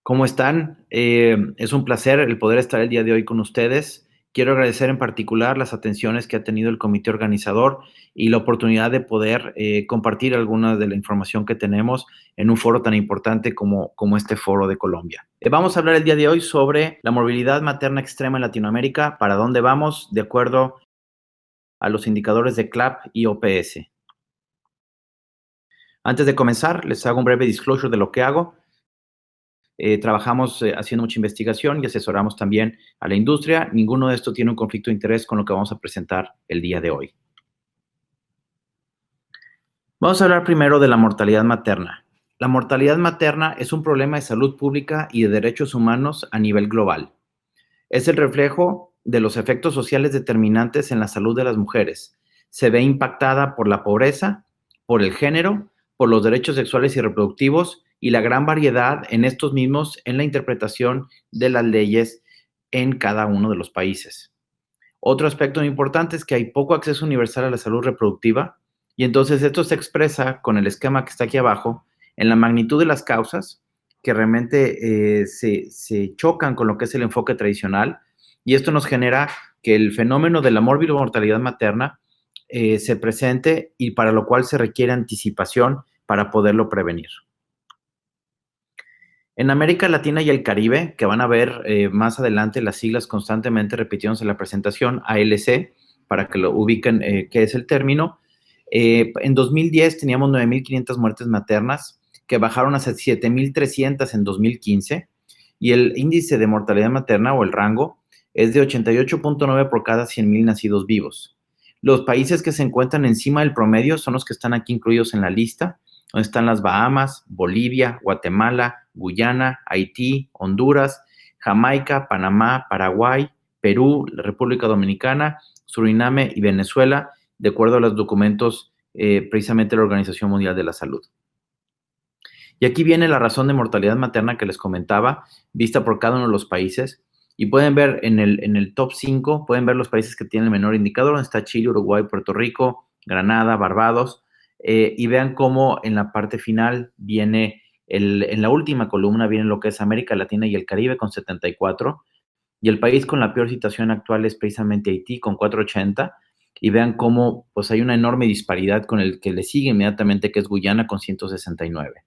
¿Cómo están? Es un placer el poder estar el día de hoy con ustedes. Quiero agradecer en particular las atenciones que ha tenido el comité organizador y la oportunidad de poder compartir alguna de la información que tenemos en un foro tan importante como este foro de Colombia. Vamos a hablar el día de hoy sobre la morbilidad materna extrema en Latinoamérica, para dónde vamos de acuerdo a los indicadores de CLAP y OPS. Antes de comenzar, les hago un breve disclosure de lo que hago. Trabajamos haciendo mucha investigación y asesoramos también a la industria. Ninguno de estos tiene un conflicto de interés con lo que vamos a presentar el día de hoy. Vamos a hablar primero de la mortalidad materna. La mortalidad materna es un problema de salud pública y de derechos humanos a nivel global. Es el reflejo de los efectos sociales determinantes en la salud de las mujeres. Se ve impactada por la pobreza, por el género, por los derechos sexuales y reproductivos y la gran variedad en estos mismos en la interpretación de las leyes en cada uno de los países. Otro aspecto muy importante es que hay poco acceso universal a la salud reproductiva y entonces esto se expresa con el esquema que está aquí abajo en la magnitud de las causas que realmente se chocan con lo que es el enfoque tradicional, y esto nos genera que el fenómeno de la mortalidad materna se presente, y para lo cual se requiere anticipación para poderlo prevenir. En América Latina y el Caribe, que van a ver más adelante las siglas constantemente repitiéndose en la presentación, ALC, para que lo ubiquen qué es el término. En 2010 teníamos 9.500 muertes maternas, que bajaron a 7.300 en 2015, y el índice de mortalidad materna o el rango es de 88.9 por cada 100.000 nacidos vivos. Los países que se encuentran encima del promedio son los que están aquí incluidos en la lista, donde están las Bahamas, Bolivia, Guatemala, Guyana, Haití, Honduras, Jamaica, Panamá, Paraguay, Perú, la República Dominicana, Suriname y Venezuela, de acuerdo a los documentos precisamente de la Organización Mundial de la Salud. Y aquí viene la razón de mortalidad materna que les comentaba, vista por cada uno de los países. Y pueden ver en el top 5, pueden ver los países que tienen el menor indicador, donde está Chile, Uruguay, Puerto Rico, Granada, Barbados, y vean cómo en la parte final viene, en la última columna viene lo que es América Latina y el Caribe con 74, y el país con la peor situación actual es precisamente Haití con 480, y vean cómo pues hay una enorme disparidad con el que le sigue inmediatamente, que es Guyana con 169.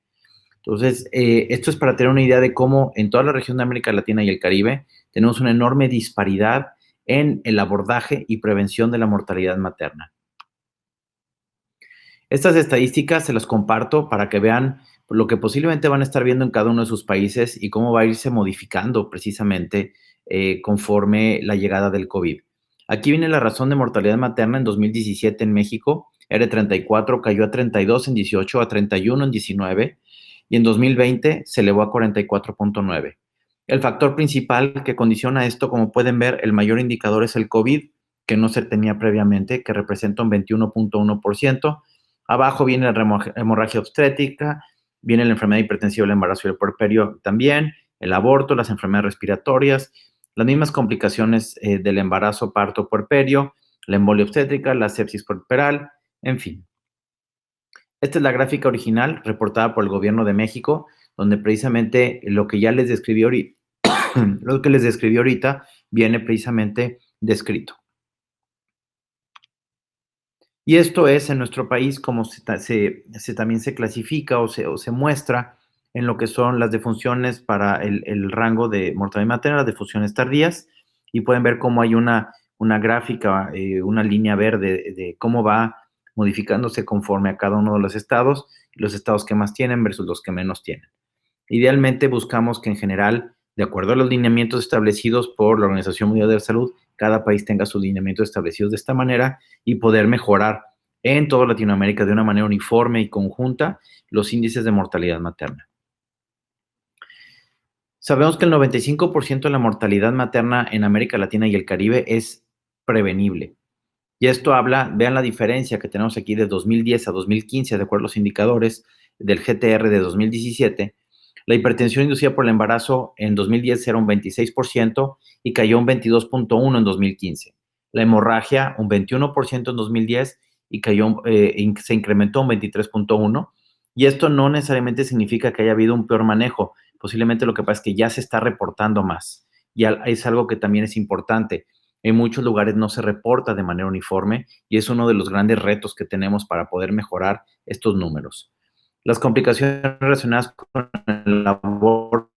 Entonces, esto es para tener una idea de cómo en toda la región de América Latina y el Caribe tenemos una enorme disparidad en el abordaje y prevención de la mortalidad materna. Estas estadísticas se las comparto para que vean lo que posiblemente van a estar viendo en cada uno de sus países y cómo va a irse modificando precisamente conforme la llegada del COVID. Aquí viene la razón de mortalidad materna en 2017 en México. Era de 34, cayó a 32 en 18, a 31 en 19, y en 2020 se elevó a 44.9. El factor principal que condiciona esto, como pueden ver, el mayor indicador es el COVID, que no se tenía previamente, que representa un 21.1%. Abajo viene la hemorragia obstétrica, viene la enfermedad hipertensiva, el embarazo y el puerperio también, el aborto, las enfermedades respiratorias, las mismas complicaciones del embarazo, parto, puerperio, la embolia obstétrica, la sepsis puerperal, en fin. Esta es la gráfica original reportada por el gobierno de México, donde precisamente lo que ya les describí ahorita, lo que les describí ahorita viene precisamente descrito. Y esto es en nuestro país como también se clasifica o se muestra en lo que son las defunciones para el rango de mortalidad materna, las defunciones tardías, y pueden ver cómo hay una gráfica, una línea verde de cómo va modificándose conforme a cada uno de los estados que más tienen versus los que menos tienen. Idealmente buscamos que en general, de acuerdo a los lineamientos establecidos por la Organización Mundial de la Salud, cada país tenga sus lineamientos establecidos de esta manera y poder mejorar en toda Latinoamérica de una manera uniforme y conjunta los índices de mortalidad materna. Sabemos que el 95% de la mortalidad materna en América Latina y el Caribe es prevenible. Y esto habla, vean la diferencia que tenemos aquí de 2010 a 2015, de acuerdo a los indicadores del GTR de 2017. La hipertensión inducida por el embarazo en 2010 era un 26% y cayó un 22.1% en 2015. La hemorragia un 21% en 2010 y se incrementó un 23.1%. Y esto no necesariamente significa que haya habido un peor manejo, Posiblemente lo que pasa es que ya se está reportando más. Y es algo que también es importante. En muchos lugares no se reporta de manera uniforme y es uno de los grandes retos que tenemos para poder mejorar estos números. Las complicaciones relacionadas con el aborto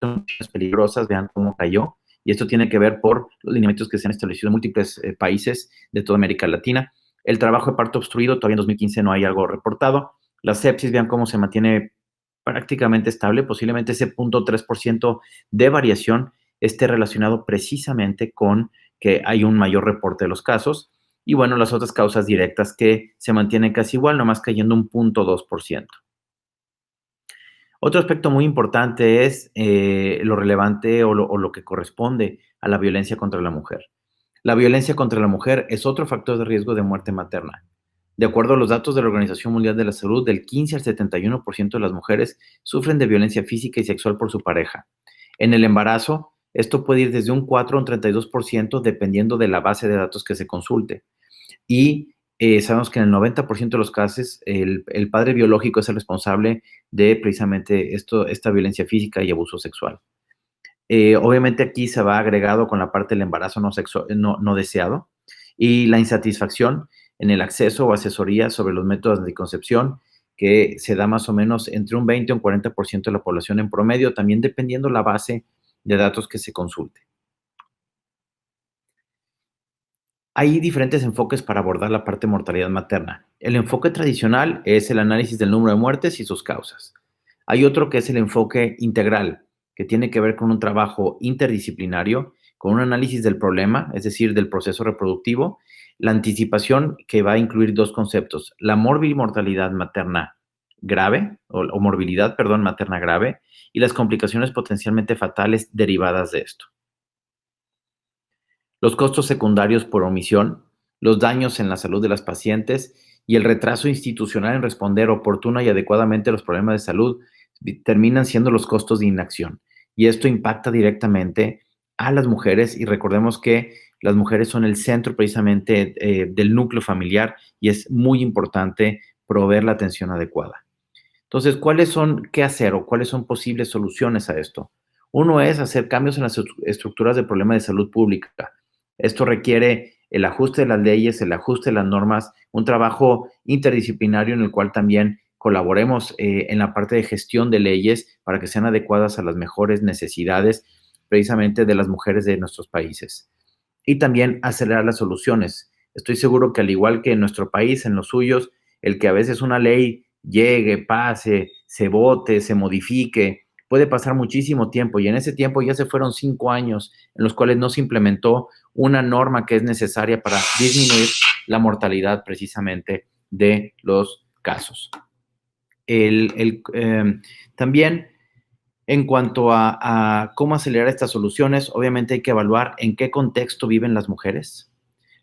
son peligrosas, vean cómo cayó. Y esto tiene que ver por los lineamientos que se han establecido en múltiples países de toda América Latina. El trabajo de parto obstruido, todavía en 2015 no hay algo reportado. La sepsis, vean cómo se mantiene prácticamente estable. Posiblemente ese 0.3% de variación esté relacionado precisamente con que hay un mayor reporte de los casos. Y bueno, las otras causas directas que se mantienen casi igual, nomás cayendo un 0.2%. Otro aspecto muy importante es lo relevante o lo que corresponde a la violencia contra la mujer. La violencia contra la mujer es otro factor de riesgo de muerte materna. De acuerdo a los datos de la Organización Mundial de la Salud, del 15 al 71% de las mujeres sufren de violencia física y sexual por su pareja. En el embarazo, esto puede ir desde un 4 a un 32% dependiendo de la base de datos que se consulte. Y sabemos que en el 90% de los casos el padre biológico es el responsable de precisamente esta violencia física y abuso sexual. Obviamente aquí se va agregado con la parte del embarazo no deseado y la insatisfacción en el acceso o asesoría sobre los métodos de anticoncepción, que se da más o menos entre un 20 y un 40% de la población en promedio, también dependiendo la base de datos que se consulte. Hay diferentes enfoques para abordar la parte de mortalidad materna. El enfoque tradicional es el análisis del número de muertes y sus causas. Hay otro que es el enfoque integral, que tiene que ver con un trabajo interdisciplinario, con un análisis del problema, es decir, del proceso reproductivo, la anticipación, que va a incluir dos conceptos, la morbilidad materna grave, o morbilidad, perdón, materna grave, y las complicaciones potencialmente fatales derivadas de esto. Los costos secundarios por omisión, los daños en la salud de las pacientes y el retraso institucional en responder oportuna y adecuadamente a los problemas de salud terminan siendo los costos de inacción. Y esto impacta directamente a las mujeres y recordemos que las mujeres son el centro precisamente del núcleo familiar y es muy importante proveer la atención adecuada. Entonces, qué hacer o cuáles son posibles soluciones a esto? Uno es hacer cambios en las estructuras de problemas de salud pública. Esto requiere el ajuste de las leyes, el ajuste de las normas, un trabajo interdisciplinario en el cual también colaboremos en la parte de gestión de leyes para que sean adecuadas a las mejores necesidades precisamente de las mujeres de nuestros países. Y también acelerar las soluciones. Estoy seguro que al igual que en nuestro país, en los suyos, el que a veces una ley llegue, pase, se vote, se modifique, puede pasar muchísimo tiempo y en ese tiempo ya se fueron 5 años en los cuales no se implementó una norma que es necesaria para disminuir la mortalidad precisamente de los casos. También en cuanto a cómo acelerar estas soluciones, obviamente hay que evaluar en qué contexto viven las mujeres,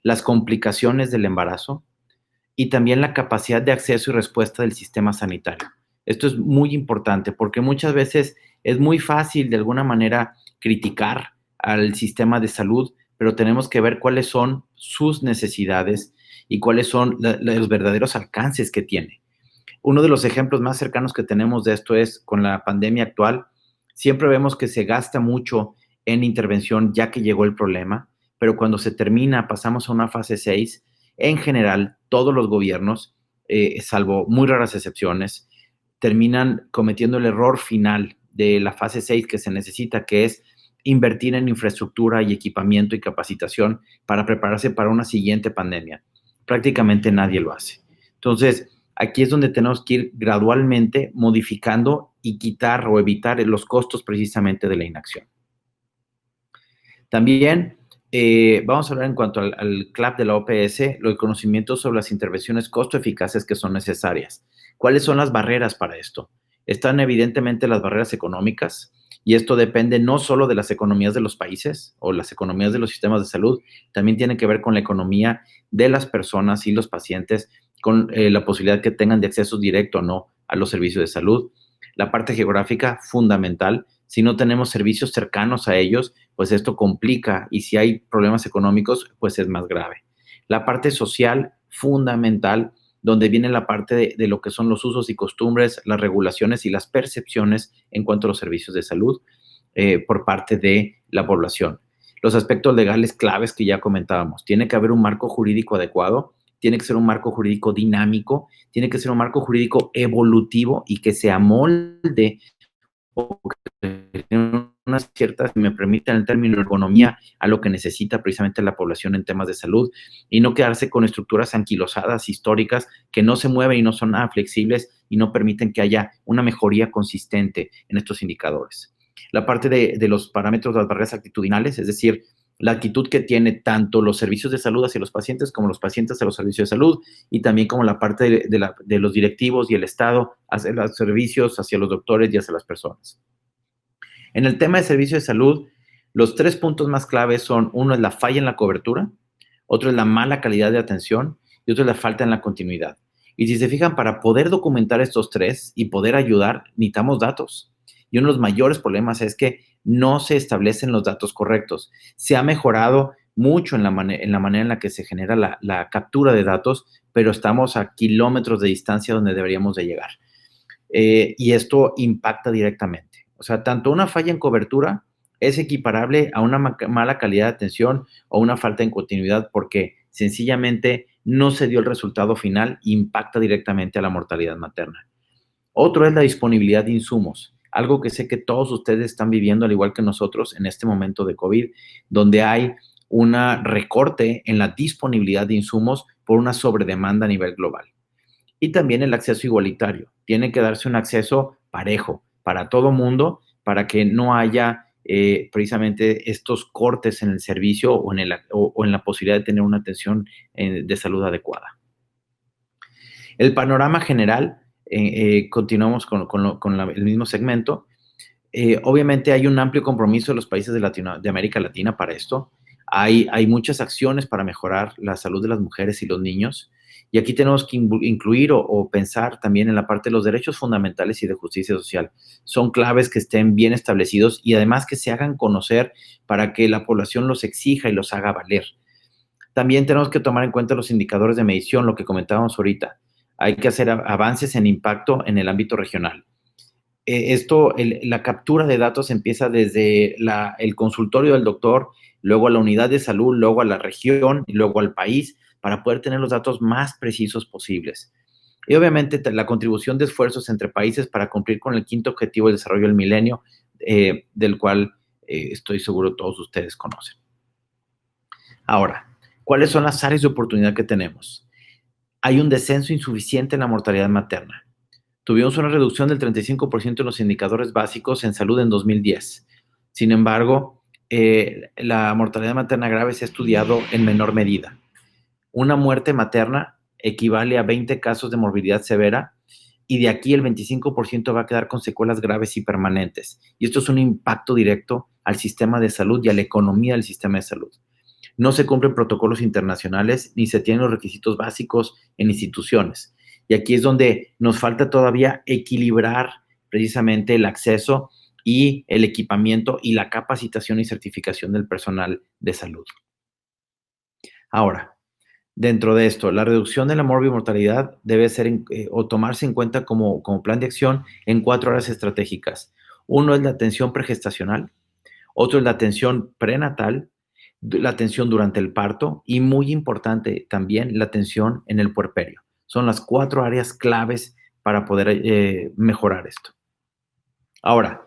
las complicaciones del embarazo, y también la capacidad de acceso y respuesta del sistema sanitario. Esto es muy importante porque muchas veces es muy fácil de alguna manera criticar al sistema de salud, pero tenemos que ver cuáles son sus necesidades y cuáles son los verdaderos alcances que tiene. Uno de los ejemplos más cercanos que tenemos de esto es con la pandemia actual. Siempre vemos que se gasta mucho en intervención ya que llegó el problema, pero cuando se termina, pasamos a una fase 6. En general, todos los gobiernos, salvo muy raras excepciones, terminan cometiendo el error final de la fase 6 que se necesita, que es invertir en infraestructura y equipamiento y capacitación para prepararse para una siguiente pandemia. Prácticamente nadie lo hace. Entonces, aquí es donde tenemos que ir gradualmente modificando y quitar o evitar los costos precisamente de la inacción. También vamos a hablar en cuanto al CLAP de la OPS, los conocimientos sobre las intervenciones costo eficaces que son necesarias. ¿Cuáles son las barreras para esto? Están evidentemente las barreras económicas y esto depende no solo de las economías de los países o las economías de los sistemas de salud, también tiene que ver con la economía de las personas y los pacientes con la posibilidad que tengan de acceso directo o no a los servicios de salud. La parte geográfica, fundamental. Si no tenemos servicios cercanos a ellos, pues esto complica y si hay problemas económicos, pues es más grave. La parte social, fundamental, donde viene la parte de lo que son los usos y costumbres, las regulaciones y las percepciones en cuanto a los servicios de salud por parte de la población. Los aspectos legales claves que ya comentábamos. Tiene que haber un marco jurídico adecuado, tiene que ser un marco jurídico dinámico, tiene que ser un marco jurídico evolutivo y que se amolde o que tenga unas ciertas, si me permiten el término, ergonomía a lo que necesita precisamente la población en temas de salud y no quedarse con estructuras anquilosadas históricas que no se mueven y no son nada flexibles y no permiten que haya una mejoría consistente en estos indicadores. La parte de los parámetros de las barreras actitudinales, es decir, la actitud que tiene tanto los servicios de salud hacia los pacientes como los pacientes hacia los servicios de salud y también como la parte de los directivos y el Estado hacia los servicios, hacia los doctores y hacia las personas. En el tema de servicios de salud, los 3 puntos más claves son, uno es la falla en la cobertura, otro es la mala calidad de atención y otro es la falta en la continuidad. Y si se fijan, para poder documentar estos 3 y poder ayudar, necesitamos datos. Y uno de los mayores problemas es que no se establecen los datos correctos. Se ha mejorado mucho en la manera en la que se genera la captura de datos, pero estamos a kilómetros de distancia donde deberíamos de llegar. Y esto impacta directamente. O sea, tanto una falla en cobertura es equiparable a una mala calidad de atención o una falta en continuidad porque sencillamente no se dio el resultado final, impacta directamente a la mortalidad materna. Otro es la disponibilidad de insumos, algo que sé que todos ustedes están viviendo al igual que nosotros en este momento de COVID, donde hay un recorte en la disponibilidad de insumos por una sobredemanda a nivel global. Y también el acceso igualitario. Tiene que darse un acceso parejo para todo mundo para que no haya precisamente estos cortes en el servicio o en la posibilidad de tener una atención de salud adecuada. El panorama general, continuamos con el mismo segmento. Obviamente hay un amplio compromiso de los países de América Latina para esto. Hay muchas acciones para mejorar la salud de las mujeres y los niños. Y aquí tenemos que incluir o pensar también en la parte de los derechos fundamentales y de justicia social. Son claves que estén bien establecidos y además que se hagan conocer para que la población los exija y los haga valer. También tenemos que tomar en cuenta los indicadores de medición, lo que comentábamos ahorita. Hay que hacer avances en impacto en el ámbito regional. La captura de datos empieza desde el consultorio del doctor, luego a la unidad de salud, luego a la región y luego al país para poder tener los datos más precisos posibles. Y obviamente la contribución de esfuerzos entre países para cumplir con el quinto objetivo del desarrollo del milenio, del cual estoy seguro todos ustedes conocen. Ahora, ¿cuáles son las áreas de oportunidad que tenemos? Hay un descenso insuficiente en la mortalidad materna. Tuvimos una reducción del 35% en los indicadores básicos en salud en 2010. Sin embargo, la mortalidad materna grave se ha estudiado en menor medida. Una muerte materna equivale a 20 casos de morbilidad severa y de aquí el 25% va a quedar con secuelas graves y permanentes. Y esto es un impacto directo al sistema de salud y a la economía del sistema de salud. No se cumplen protocolos internacionales ni se tienen los requisitos básicos en instituciones. Y aquí es donde nos falta todavía equilibrar precisamente el acceso y el equipamiento y la capacitación y certificación del personal de salud. Ahora, dentro de esto, la reducción de la morbimortalidad debe ser o tomarse en cuenta como plan de acción en 4 áreas estratégicas. Uno es la atención pregestacional, otro es la atención prenatal, la atención durante el parto y muy importante también la atención en el puerperio. Son las 4 áreas claves para poder mejorar esto. Ahora,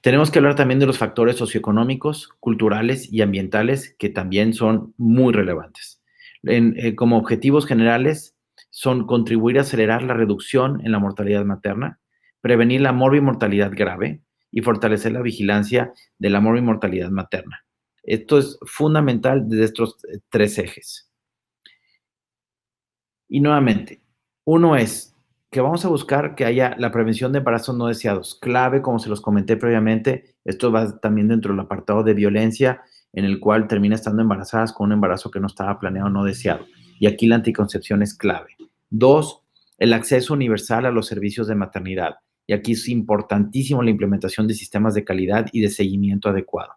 tenemos que hablar también de los factores socioeconómicos, culturales y ambientales que también son muy relevantes. Como objetivos generales son contribuir a acelerar la reducción en la mortalidad materna, prevenir la morbimortalidad grave y fortalecer la vigilancia de la morbimortalidad materna. Esto es fundamental desde estos 3 ejes. Y nuevamente, uno es que vamos a buscar que haya la prevención de embarazos no deseados. Clave, como se los comenté previamente, esto va también dentro del apartado de violencia, en el cual termina estando embarazadas con un embarazo que no estaba planeado o no deseado. Y aquí la anticoncepción es clave. 2, el acceso universal a los servicios de maternidad. Y aquí es importantísimo la implementación de sistemas de calidad y de seguimiento adecuado.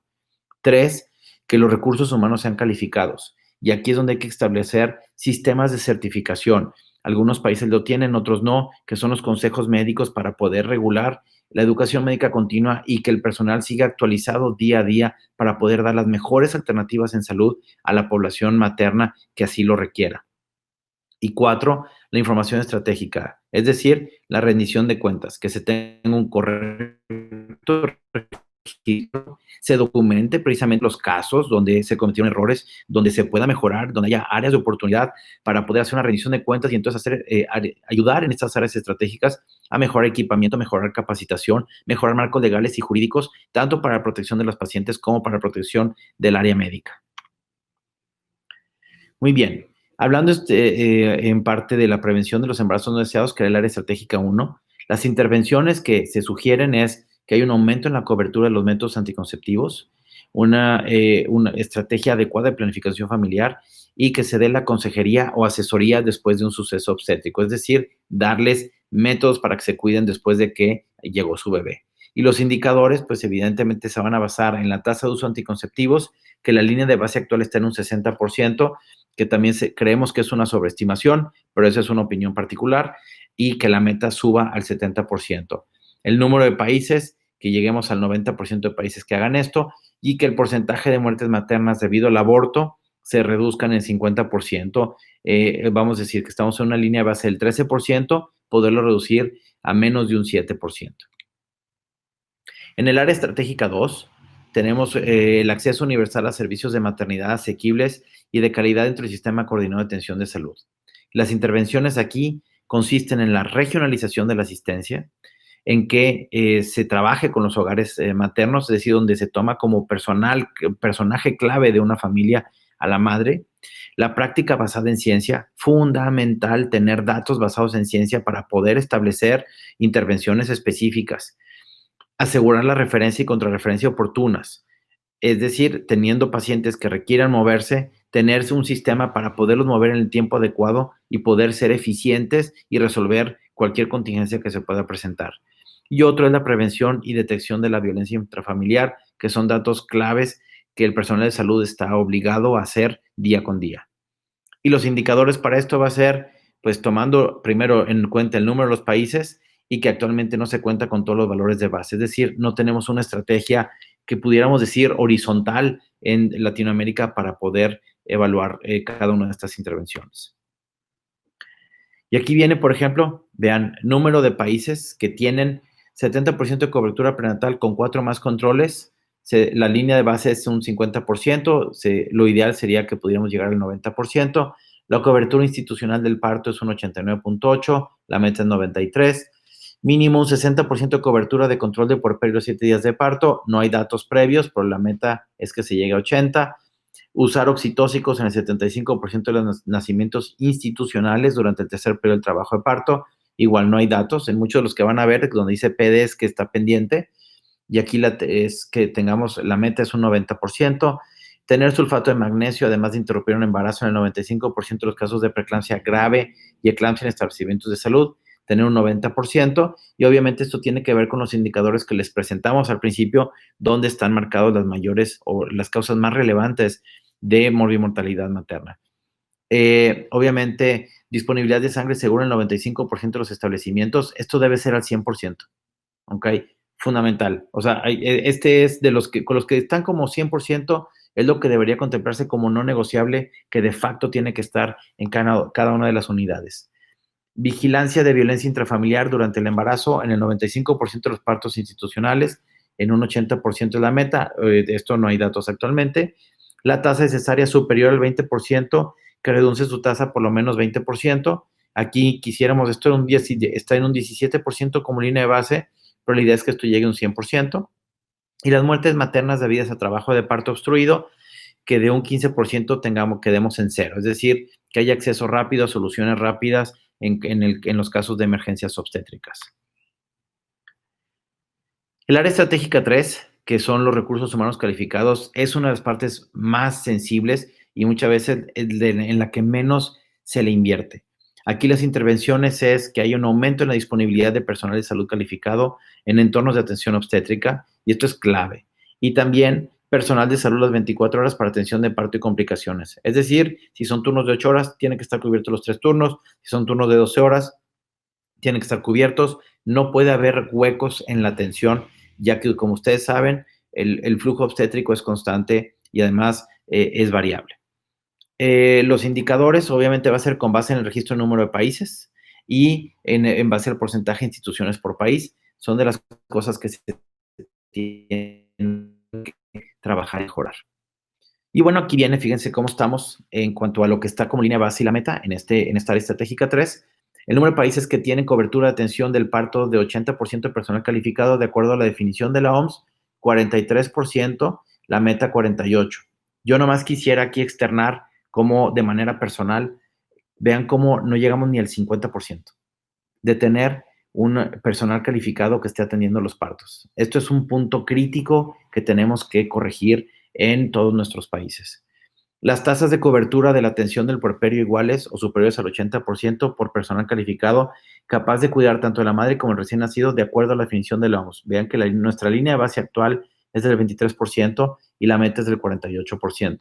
3, que los recursos humanos sean calificados. y aquí es donde hay que establecer sistemas de certificación. Algunos países lo tienen, otros no, que son los consejos médicos para poder regular la educación médica continua y que el personal siga actualizado día a día para poder dar las mejores alternativas en salud a la población materna que así lo requiera. Y 4, la información estratégica, es decir, la rendición de cuentas, que se tenga un correcto registro, se documente precisamente los casos donde se cometieron errores, donde se pueda mejorar, donde haya áreas de oportunidad para poder hacer una rendición de cuentas y entonces ayudar en estas áreas estratégicas a mejorar equipamiento, mejorar capacitación, mejorar marcos legales y jurídicos, tanto para la protección de los pacientes como para la protección del área médica. Muy bien. Hablando en parte de la prevención de los embarazos no deseados, que era el área estratégica 1, las intervenciones que se sugieren es que hay un aumento en la cobertura de los métodos anticonceptivos, una estrategia adecuada de planificación familiar y que se dé la consejería o asesoría después de un suceso obstétrico, es decir, darles métodos para que se cuiden después de que llegó su bebé. Y los indicadores, pues evidentemente se van a basar en la tasa de uso de anticonceptivos, que la línea de base actual está en un 60%, que también creemos que es una sobreestimación, pero esa es una opinión particular, y que la meta suba al 70%. El número de países, que lleguemos al 90% de países que hagan esto, y que el porcentaje de muertes maternas debido al aborto se reduzcan en 50%. Vamos a decir que estamos en una línea de base del 13%, poderlo reducir a menos de un 7%. En el área estratégica 2, tenemos el acceso universal a servicios de maternidad asequibles y de calidad dentro del sistema coordinado de atención de salud. Las intervenciones aquí consisten en la regionalización de la asistencia, en que se trabaje con los hogares maternos, es decir, donde se toma como personaje clave de una familia a la madre. La práctica basada en ciencia, fundamental tener datos basados en ciencia para poder establecer intervenciones específicas. Asegurar la referencia y contrarreferencia oportunas, es decir, teniendo pacientes que requieran moverse, tenerse un sistema para poderlos mover en el tiempo adecuado y poder ser eficientes y resolver cualquier contingencia que se pueda presentar. Y otro es la prevención y detección de la violencia intrafamiliar, que son datos claves que el personal de salud está obligado a hacer día con día. Y los indicadores para esto va a ser, pues tomando primero en cuenta el número de los países y que actualmente no se cuenta con todos los valores de base. Es decir, no tenemos una estrategia que pudiéramos decir horizontal en Latinoamérica para poder evaluar cada una de estas intervenciones. Y aquí viene, por ejemplo, vean, número de países que tienen 70% de cobertura prenatal con 4 más controles. La línea de base es un 50%, lo ideal sería que pudiéramos llegar al 90%. La cobertura institucional del parto es un 89.8%, la meta es 93%. Mínimo un 60% de cobertura de control de puerperio 7 días de parto. No hay datos previos, pero la meta es que se llegue a 80%. Usar oxitóxicos en el 75% de los nacimientos institucionales durante el tercer periodo del trabajo de parto. Igual no hay datos. En muchos de los que van a ver, donde dice PD es que está pendiente. Y aquí es que tengamos, la meta es un 90%. Tener sulfato de magnesio, además de interrumpir un embarazo en el 95% de los casos de preeclampsia grave y eclampsia en establecimientos de salud. Tener un 90%. Y obviamente esto tiene que ver con los indicadores que les presentamos al principio, donde están marcados las mayores o las causas más relevantes de morbimortalidad materna. Obviamente, disponibilidad de sangre segura en el 95% de los establecimientos. Esto debe ser al 100%, ¿ok? Fundamental. O sea, este es de los que, con los que están como 100%, es lo que debería contemplarse como no negociable, que de facto tiene que estar en cada una de las unidades. Vigilancia de violencia intrafamiliar durante el embarazo en el 95% de los partos institucionales, en un 80% es la meta. De esto no hay datos actualmente. La tasa de cesárea superior al 20%, que reduce su tasa por lo menos 20%. Aquí quisiéramos, esto está en un 17% como línea de base, pero la idea es que esto llegue a un 100%. Y las muertes maternas debidas a trabajo de parto obstruido, que de un 15% quedemos en cero. Es decir, que haya acceso rápido a soluciones rápidas en los casos de emergencias obstétricas. El área estratégica 3, que son los recursos humanos calificados, es una de las partes más sensibles y muchas veces en la que menos se le invierte. Aquí las intervenciones es que hay un aumento en la disponibilidad de personal de salud calificado en entornos de atención obstétrica, y esto es clave. Y también personal de salud las 24 horas para atención de parto y complicaciones. Es decir, si son turnos de 8 horas, tienen que estar cubiertos los 3 turnos. Si son turnos de 12 horas, tienen que estar cubiertos. No puede haber huecos en la atención, ya que, como ustedes saben, el flujo obstétrico es constante y además es variable. Los indicadores, obviamente, va a ser con base en el registro de número de países y en base al porcentaje de instituciones por país. Son de las cosas que se tienen que trabajar y mejorar. Y bueno, aquí viene, fíjense cómo estamos en cuanto a lo que está como línea base y la meta en esta área estratégica 3. El número de países que tienen cobertura de atención del parto de 80% de personal calificado, de acuerdo a la definición de la OMS, 43%, la meta 48%. Yo nomás quisiera aquí externar cómo de manera personal, vean cómo no llegamos ni al 50% de tener un personal calificado que esté atendiendo los partos. Esto es un punto crítico que tenemos que corregir en todos nuestros países. Las tasas de cobertura de la atención del puerperio iguales o superiores al 80% por personal calificado capaz de cuidar tanto a la madre como el recién nacido de acuerdo a la definición de la OMS. Vean que nuestra línea de base actual es del 23% y la meta es del 48%.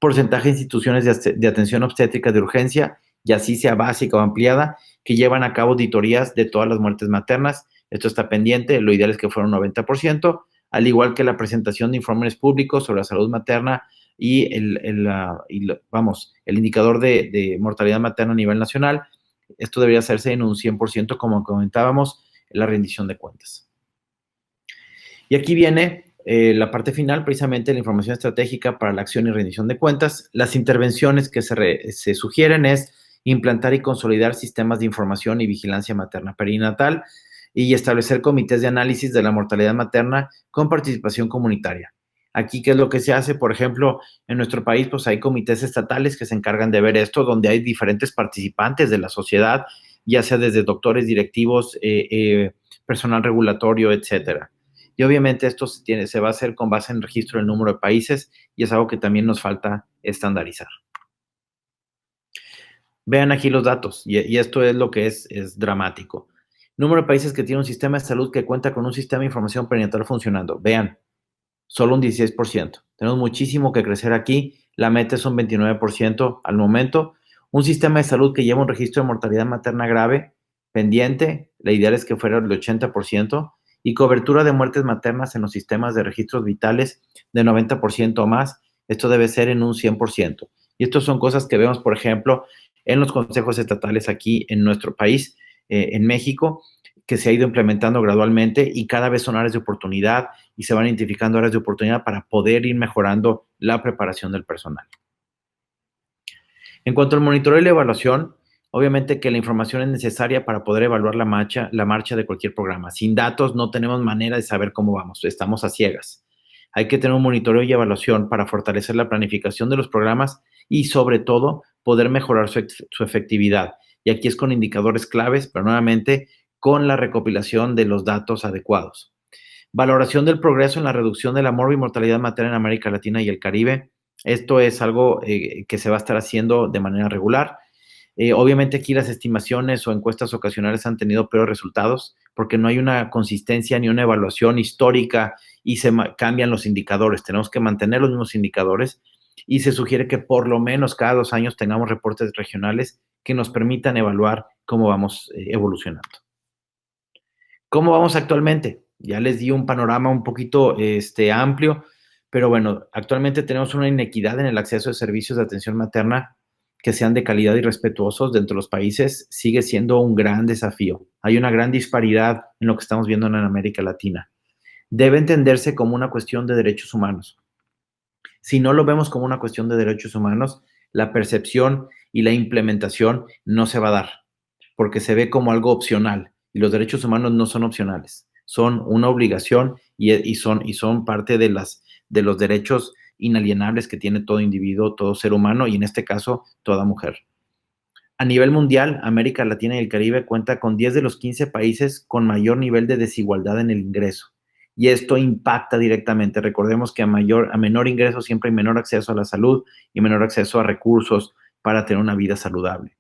Porcentaje de instituciones de atención obstétrica de urgencia, ya así sea básica o ampliada, que llevan a cabo auditorías de todas las muertes maternas. Esto está pendiente, lo ideal es que fuera un 90%, al igual que la presentación de informes públicos sobre la salud materna y el indicador de mortalidad materna a nivel nacional. Esto debería hacerse en un 100%, como comentábamos, en la rendición de cuentas. Y aquí viene la parte final, precisamente la información estratégica para la acción y rendición de cuentas. Las intervenciones que se sugieren es implantar y consolidar sistemas de información y vigilancia materna perinatal y establecer comités de análisis de la mortalidad materna con participación comunitaria. Aquí, ¿qué es lo que se hace? Por ejemplo, en nuestro país, pues hay comités estatales que se encargan de ver esto, donde hay diferentes participantes de la sociedad, ya sea desde doctores, directivos, personal regulatorio, etcétera. Y obviamente esto se va a hacer con base en el registro del número de países y es algo que también nos falta estandarizar. Vean aquí los datos y esto es lo que es dramático. Número de países que tiene un sistema de salud que cuenta con un sistema de información perinatal funcionando. Vean, solo un 16%. Tenemos muchísimo que crecer aquí. La meta es un 29% al momento. Un sistema de salud que lleva un registro de mortalidad materna grave pendiente. La ideal es que fuera el 80%. Y cobertura de muertes maternas en los sistemas de registros vitales de 90% o más. Esto debe ser en un 100%. Y estas son cosas que vemos, por ejemplo, en los consejos estatales aquí en nuestro país, en México, que se ha ido implementando gradualmente y cada vez son áreas de oportunidad y se van identificando áreas de oportunidad para poder ir mejorando la preparación del personal. En cuanto al monitoreo y la evaluación, obviamente que la información es necesaria para poder evaluar la marcha de cualquier programa. Sin datos no tenemos manera de saber cómo vamos, estamos a ciegas. Hay que tener un monitoreo y evaluación para fortalecer la planificación de los programas y, sobre todo, poder mejorar su efectividad. Y aquí es con indicadores claves, pero nuevamente con la recopilación de los datos adecuados. Valoración del progreso en la reducción de la mortalidad materna en América Latina y el Caribe. Esto es algo que se va a estar haciendo de manera regular. Obviamente aquí las estimaciones o encuestas ocasionales han tenido peores resultados porque no hay una consistencia ni una evaluación histórica y se cambian los indicadores. Tenemos que mantener los mismos indicadores y se sugiere que por lo menos cada 2 años tengamos reportes regionales que nos permitan evaluar cómo vamos evolucionando. ¿Cómo vamos actualmente? Ya les di un panorama un poquito amplio, pero bueno, actualmente tenemos una inequidad en el acceso a servicios de atención materna que sean de calidad y respetuosos dentro de los países. Sigue siendo un gran desafío. Hay una gran disparidad en lo que estamos viendo en América Latina. Debe entenderse como una cuestión de derechos humanos. Si no lo vemos como una cuestión de derechos humanos, la percepción y la implementación no se va a dar, porque se ve como algo opcional y los derechos humanos no son opcionales, son una obligación y son parte de los derechos inalienables que tiene todo individuo, todo ser humano y en este caso toda mujer. A nivel mundial, América Latina y el Caribe cuenta con 10 de los 15 países con mayor nivel de desigualdad en el ingreso. Y esto impacta directamente. Recordemos que a menor ingreso siempre hay menor acceso a la salud y menor acceso a recursos para tener una vida saludable.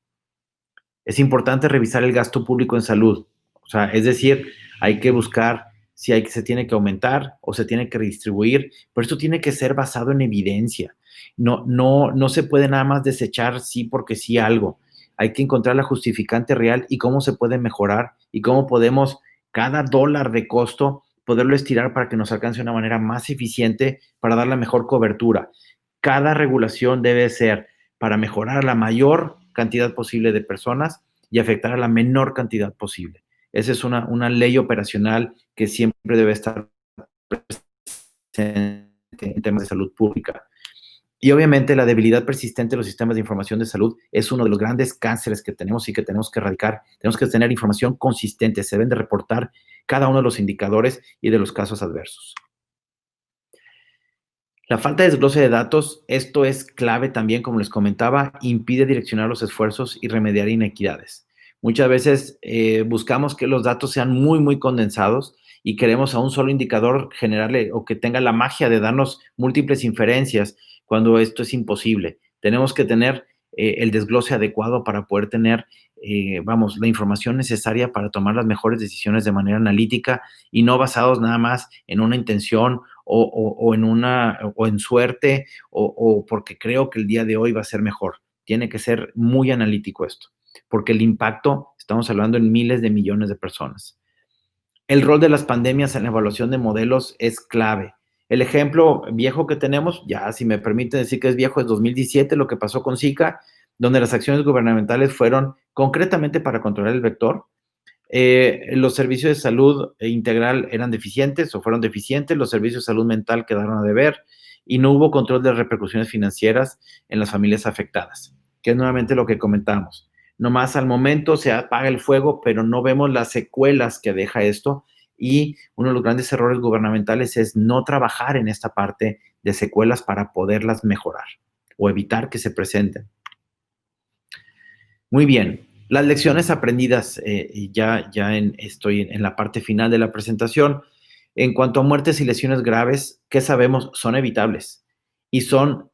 Es importante revisar el gasto público en salud. O sea, es decir, hay que buscar si se tiene que aumentar o se tiene que redistribuir, pero esto tiene que ser basado en evidencia. No se puede nada más desechar sí porque sí algo. Hay que encontrar la justificante real y cómo se puede mejorar y cómo podemos cada dólar de costo poderlo estirar para que nos alcance de una manera más eficiente para dar la mejor cobertura. Cada regulación debe ser para mejorar la mayor cantidad posible de personas y afectar a la menor cantidad posible. Esa es una ley operacional que siempre debe estar presente en temas de salud pública. Y obviamente la debilidad persistente de los sistemas de información de salud es uno de los grandes cánceres que tenemos y que tenemos que erradicar. Tenemos que tener información consistente, se deben de reportar cada uno de los indicadores y de los casos adversos. La falta de desglose de datos, esto es clave también, como les comentaba, impide direccionar los esfuerzos y remediar inequidades. Muchas veces buscamos que los datos sean muy condensados y queremos a un solo indicador generarle o que tenga la magia de darnos múltiples inferencias cuando esto es imposible. Tenemos que tener el desglose adecuado para poder tener, la información necesaria para tomar las mejores decisiones de manera analítica y no basados nada más en una intención o en suerte o porque creo que el día de hoy va a ser mejor. Tiene que ser muy analítico esto, porque el impacto, estamos hablando en miles de millones de personas. El rol de las pandemias en la evaluación de modelos es clave. El ejemplo viejo que tenemos, ya si me permite decir que es viejo, es 2017, lo que pasó con Zika, donde las acciones gubernamentales fueron concretamente para controlar el vector. Los servicios de salud integral eran deficientes o fueron deficientes, los servicios de salud mental quedaron a deber y no hubo control de repercusiones financieras en las familias afectadas, que es nuevamente lo que comentamos. Nomás al momento se apaga el fuego, pero no vemos las secuelas que deja esto y uno de los grandes errores gubernamentales es no trabajar en esta parte de secuelas para poderlas mejorar o evitar que se presenten. Muy bien, las lecciones aprendidas, estoy en la parte final de la presentación. En cuanto a muertes y lesiones graves, ¿qué sabemos? Son evitables y son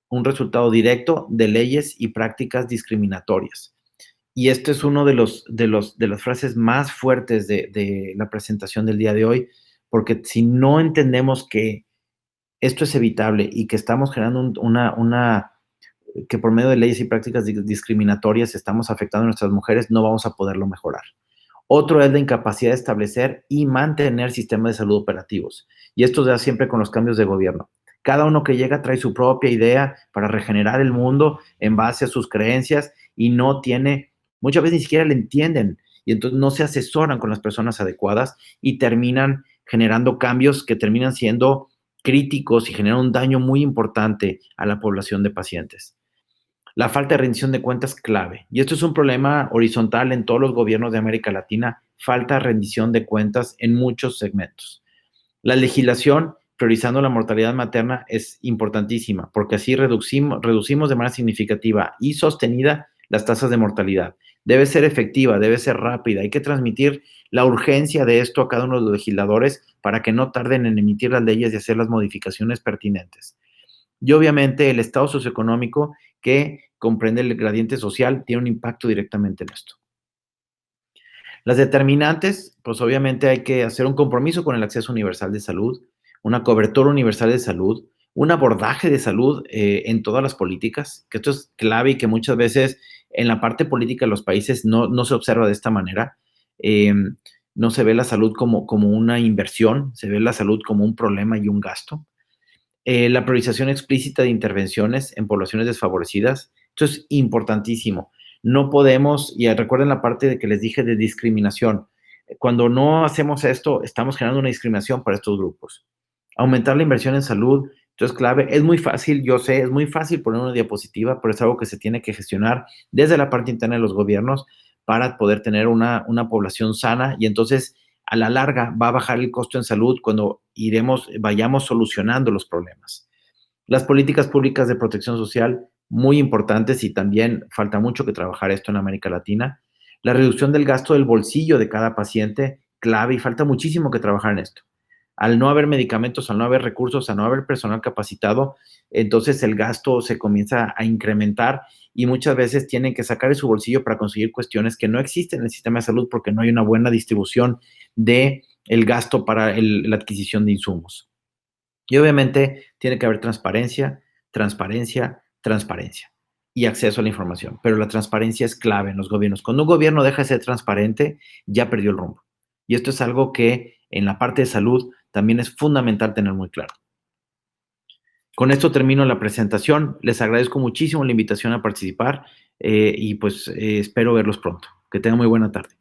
un resultado directo de leyes y prácticas discriminatorias. Y esto es uno de las frases más fuertes de la presentación del día de hoy, porque si no entendemos que esto es evitable y que estamos generando que por medio de leyes y prácticas discriminatorias estamos afectando a nuestras mujeres, no vamos a poderlo mejorar. Otro es la incapacidad de establecer y mantener sistemas de salud operativos. Y esto se da siempre con los cambios de gobierno. Cada uno que llega trae su propia idea para regenerar el mundo en base a sus creencias y no tiene, muchas veces ni siquiera le entienden y entonces no se asesoran con las personas adecuadas y terminan generando cambios que terminan siendo críticos y generan un daño muy importante a la población de pacientes. La falta de rendición de cuentas clave. Y esto es un problema horizontal en todos los gobiernos de América Latina, falta de rendición de cuentas en muchos segmentos. La legislación priorizando la mortalidad materna es importantísima porque así reducimos de manera significativa y sostenida las tasas de mortalidad. Debe ser efectiva, debe ser rápida. Hay que transmitir la urgencia de esto a cada uno de los legisladores para que no tarden en emitir las leyes y hacer las modificaciones pertinentes. Y obviamente el estado socioeconómico que comprende el gradiente social tiene un impacto directamente en esto. Las determinantes, pues obviamente hay que hacer un compromiso con el acceso universal de salud, una cobertura universal de salud, un abordaje de salud en todas las políticas, que esto es clave y que muchas veces en la parte política de los países no se observa de esta manera. Eh, no se ve la salud como una inversión, se ve la salud como un problema y un gasto. La priorización explícita de intervenciones en poblaciones desfavorecidas. Esto es importantísimo. No podemos, y recuerden la parte de que les dije de discriminación. Cuando no hacemos esto, estamos generando una discriminación para estos grupos. Aumentar la inversión en salud, esto es clave. Es muy fácil, yo sé, es muy fácil poner una diapositiva, pero es algo que se tiene que gestionar desde la parte interna de los gobiernos para poder tener una población sana y entonces a la larga va a bajar el costo en salud cuando vayamos solucionando los problemas. Las políticas públicas de protección social, muy importantes y también falta mucho que trabajar esto en América Latina. La reducción del gasto del bolsillo de cada paciente, clave y falta muchísimo que trabajar en esto. Al no haber medicamentos, al no haber recursos, al no haber personal capacitado, entonces el gasto se comienza a incrementar y muchas veces tienen que sacar de su bolsillo para conseguir cuestiones que no existen en el sistema de salud porque no hay una buena distribución de el gasto para la adquisición de insumos. Y obviamente tiene que haber transparencia, transparencia, transparencia y acceso a la información. Pero la transparencia es clave en los gobiernos. Cuando un gobierno deja de ser transparente, ya perdió el rumbo. Y esto es algo que en la parte de salud también es fundamental tener muy claro. Con esto termino la presentación. Les agradezco muchísimo la invitación a participar y pues espero verlos pronto. Que tengan muy buena tarde.